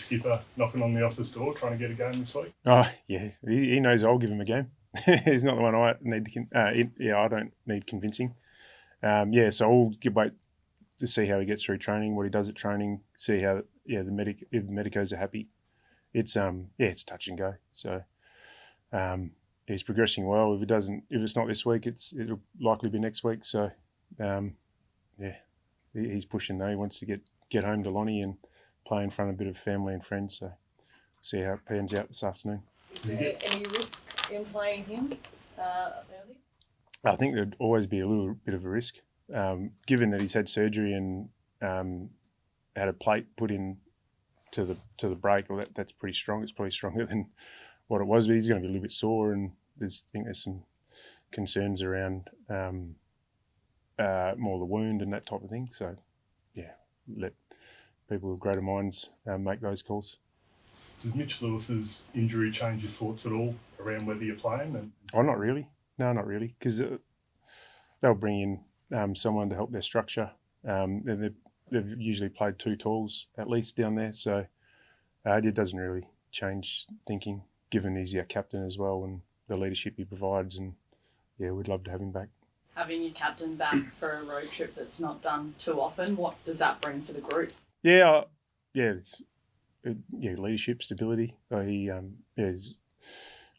skipper knocking on the office door trying to get a game this week? Oh, yeah. He knows I'll give him a game. He's not the one I need to... I don't need convincing. So I'll wait to see how he gets through training, what he does at training, see how if the medicos are happy. It's touch and go. So he's progressing well. If it's not this week, it'll likely be next week. So he's pushing though. He wants to get home to Lonnie and play in front of a bit of family and friends. So see how it pans out this afternoon. Is there any risk in playing him early? I think there'd always be a little bit of a risk, given that he's had surgery and had a plate put in to the break. Well, that's pretty strong. It's probably stronger than what it was, but he's going to be a little bit sore, and I think there's some concerns around more the wound and that type of thing. So, let people with greater minds make those calls. Does Mitch Lewis's injury change your thoughts at all around whether you're playing? Not really. No, not really, because they'll bring in someone to help their structure. They've usually played 2 talls at least down there, so it doesn't really change thinking, given he's our captain as well and the leadership he provides, and we'd love to have him back. Having your captain back for a road trip that's not done too often, what does that bring for the group? It's leadership, stability. He's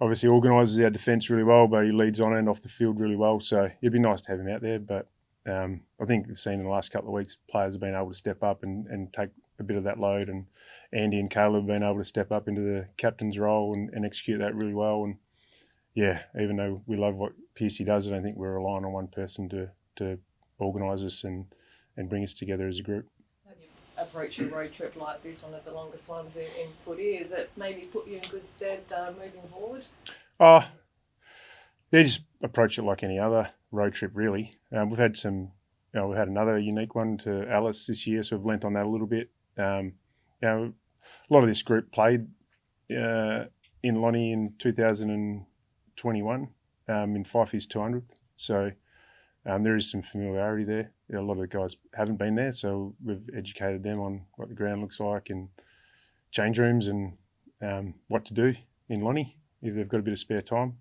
obviously organises our defence really well, but he leads on and off the field really well. So it'd be nice to have him out there. But I think we've seen in the last couple of weeks players have been able to step up and take a bit of that load. And Andy and Caleb have been able to step up into the captain's role and execute that really well. And even though we love what Piercy does, I don't think we're relying on one person to organise us and bring us together as a group. Approach a road trip like this, one of the longest ones in footy, is it maybe put you in good stead moving forward? They just approach it like any other road trip, really. We've had we've had another unique one to Alice this year, so we've lent on that a little bit. A lot of this group played in Lonnie in 2021 in Fifey's 200th, so there is some familiarity there. A lot of the guys haven't been there, so we've educated them on what the ground looks like and change rooms and what to do in Lonnie if they've got a bit of spare time.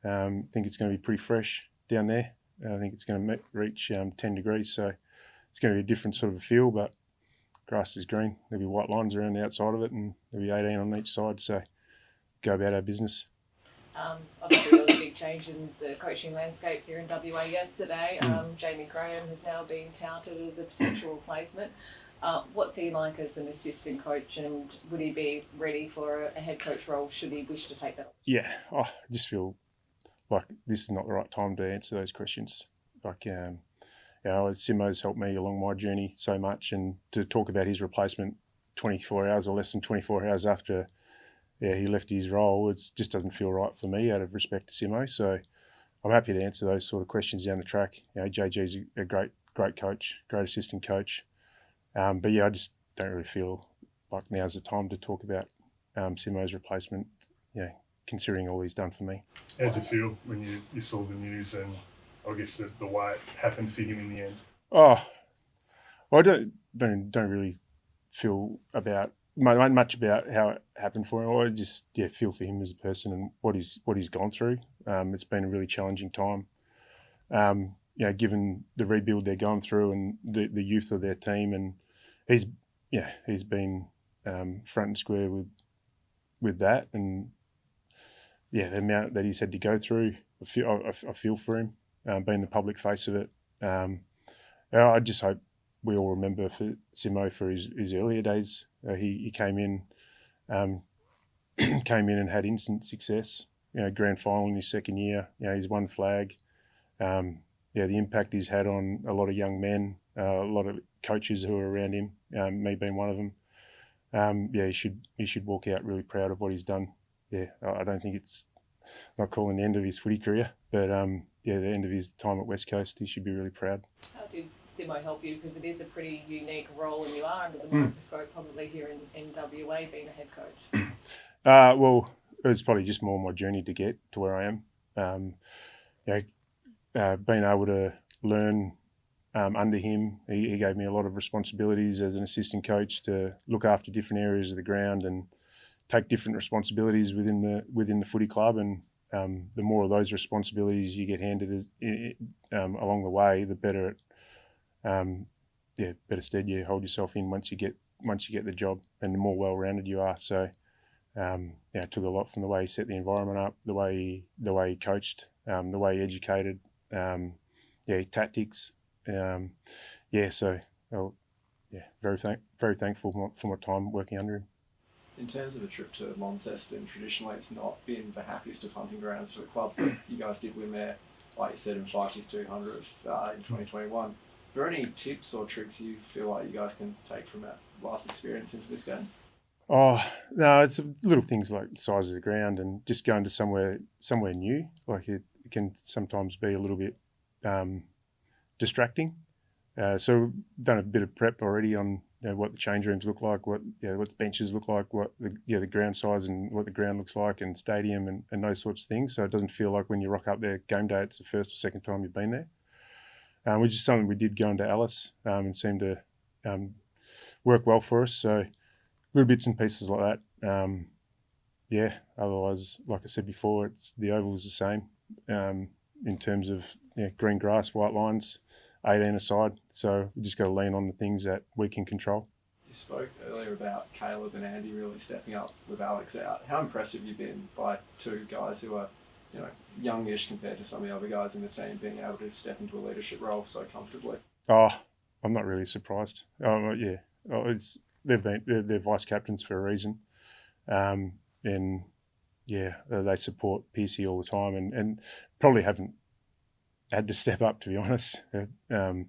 I think it's going to be pretty fresh down there. I think it's going to reach 10 degrees, so it's going to be a different sort of a feel, but grass is green. There'll be white lines around the outside of it, and there'll be 18 on each side, so go about our business. Obviously, there was a big change in the coaching landscape here in WA yesterday. Jamie Graham has now been touted as a potential replacement. What's he like as an assistant coach, and would he be ready for a head coach role should he wish to take that on? I just feel like this is not the right time to answer those questions. Simo's helped me along my journey so much, and to talk about his replacement 24 hours or less than 24 hours after he left his role, it just doesn't feel right for me out of respect to Simo. So I'm happy to answer those sort of questions down the track. JG's a great coach, great assistant coach. I just don't really feel like now's the time to talk about Simo's replacement, considering all he's done for me. How did you feel when you saw the news and I guess the way it happened for him in the end? I don't really feel much about how it happened for him. I just feel for him as a person and what he's gone through. It's been a really challenging time. Given the rebuild they're going through and the youth of their team, and he's been front and square with that, and the amount that he's had to go through. I feel for him, being the public face of it. I just hope we all remember for Simo for his earlier days. He came in and had instant success. Grand final in his second year. He's won flag. The impact he's had on a lot of young men, a lot of coaches who are around him, me being one of them. He should walk out really proud of what he's done. I don't think it's not calling the end of his footy career, but the end of his time at West Coast, he should be really proud. How did Simo help you? Because it is a pretty unique role, and you are under the microscope probably here in WA being a head coach. Well, it's probably just more my journey to get to where I am. Being able to learn under him. He gave me a lot of responsibilities as an assistant coach to look after different areas of the ground and take different responsibilities within the footy club. And the more of those responsibilities you get handed along the way, the better better stead you hold yourself in once you get the job, and the more well-rounded you are. So it took a lot from the way he set the environment up, the way he coached, the way he educated, tactics. Very thankful for my time working under him. In terms of a trip to Launceston, traditionally it's not been the happiest of hunting grounds for the club, but you guys did win there, like you said, in 5-200 in 2021. Are there any tips or tricks you feel like you guys can take from that last experience into this game? Oh, no, it's little things like the size of the ground and just going to somewhere new. Like it can sometimes be a little bit distracting. So we've done a bit of prep already on what the change rooms look like, what the benches look like, what the ground size and what the ground looks like, and stadium and those sorts of things. So it doesn't feel like when you rock up there game day, it's the first or second time you've been there. Which is something we did going to Alice and seemed to work well for us. So little bits and pieces like that. Otherwise, like I said before, the oval is the same in terms of green grass, white lines, 18 aside. So we just got to lean on the things that we can control. You spoke earlier about Caleb and Andy really stepping up with Alex out. How impressive have you been by two guys who are youngish compared to some of the other guys in the team being able to step into a leadership role so comfortably? Oh, I'm not really surprised. They're vice captains for a reason, and they support Piercy all the time, and probably haven't had to step up, to be honest. There's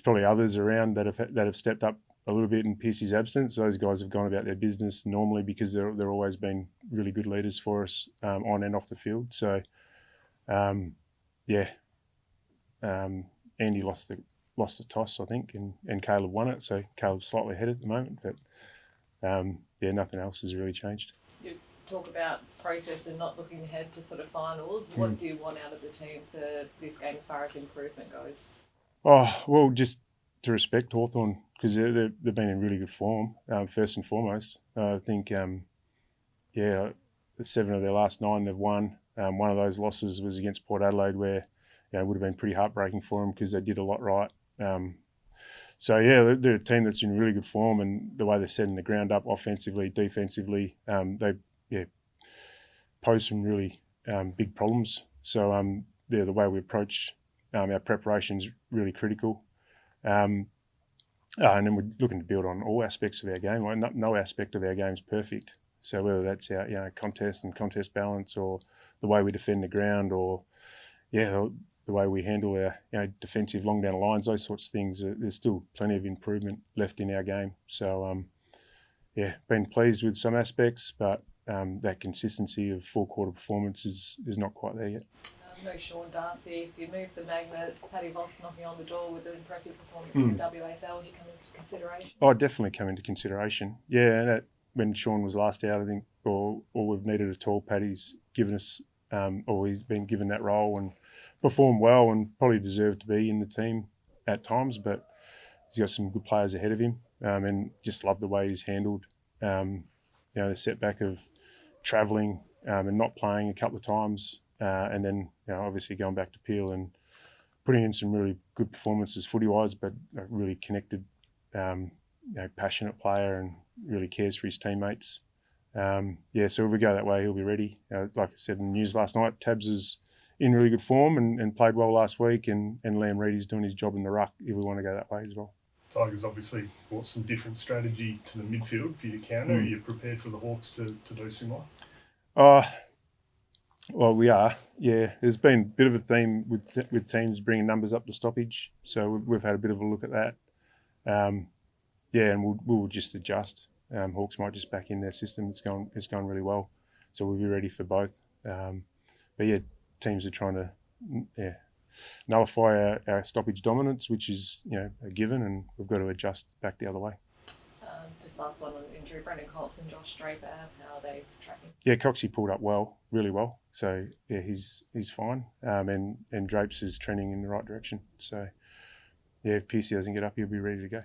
probably others around that have stepped up a little bit in Piercy's absence. Those guys have gone about their business normally because they're always been really good leaders for us on and off the field. So, Andy lost the toss, I think, and Caleb won it. So Caleb's slightly ahead at the moment, but nothing else has really changed. You talk about process and not looking ahead to sort of finals. What do you want out of the team for this game as far as improvement goes? Oh, well, just to respect Hawthorn, because they've been in really good form, first and foremost. I think, 7 of their last 9 they've won. One of those losses was against Port Adelaide, where it would have been pretty heartbreaking for them because they did a lot right. They're a team that's in really good form, and the way they're setting the ground up offensively, defensively, they pose some really big problems. So the way we approach our preparation is really critical. And then we're looking to build on all aspects of our game. Like no aspect of our game is perfect. So whether that's our contest and contest balance, or the way we defend the ground, or the way we handle our defensive long down the lines, those sorts of things, there's still plenty of improvement left in our game. So been pleased with some aspects, but that consistency of full quarter performance is not quite there yet. No Sean Darcy, if you move the magnets, Paddy Voss knocking on the door with an impressive performance in the WAFL, he come into consideration? Oh, definitely come into consideration. Yeah, and when Sean was last out, I think all we've needed at all, Paddy's given us, he's been given that role and performed well, and probably deserved to be in the team at times, but he's got some good players ahead of him, and just love the way he's handled the setback of travelling and not playing a couple of times, and then obviously going back to Peel and putting in some really good performances footy-wise, but a really connected, passionate player, and really cares for his teammates. So if we go that way, he'll be ready. Like I said in the news last night, Tabs is in really good form and played well last week, and Liam Reedy's doing his job in the ruck if we want to go that way as well. Tigers obviously brought some different strategy to the midfield for you to counter. Are you prepared for the Hawks to do similar? Well, we are. Yeah, there's been a bit of a theme with teams bringing numbers up to stoppage, so we've had a bit of a look at that. And we'll just adjust. Hawks might just back in their system. It's gone really well, so we'll be ready for both. Teams are trying to nullify our stoppage dominance, which is a given, and we've got to adjust back the other way. Just last one on injury, Brendan Colts and Josh Draper, how are they tracking? Yeah, Coxie pulled up really well. So he's fine, and Drapes is trending in the right direction. So if Piercy doesn't get up, he'll be ready to go.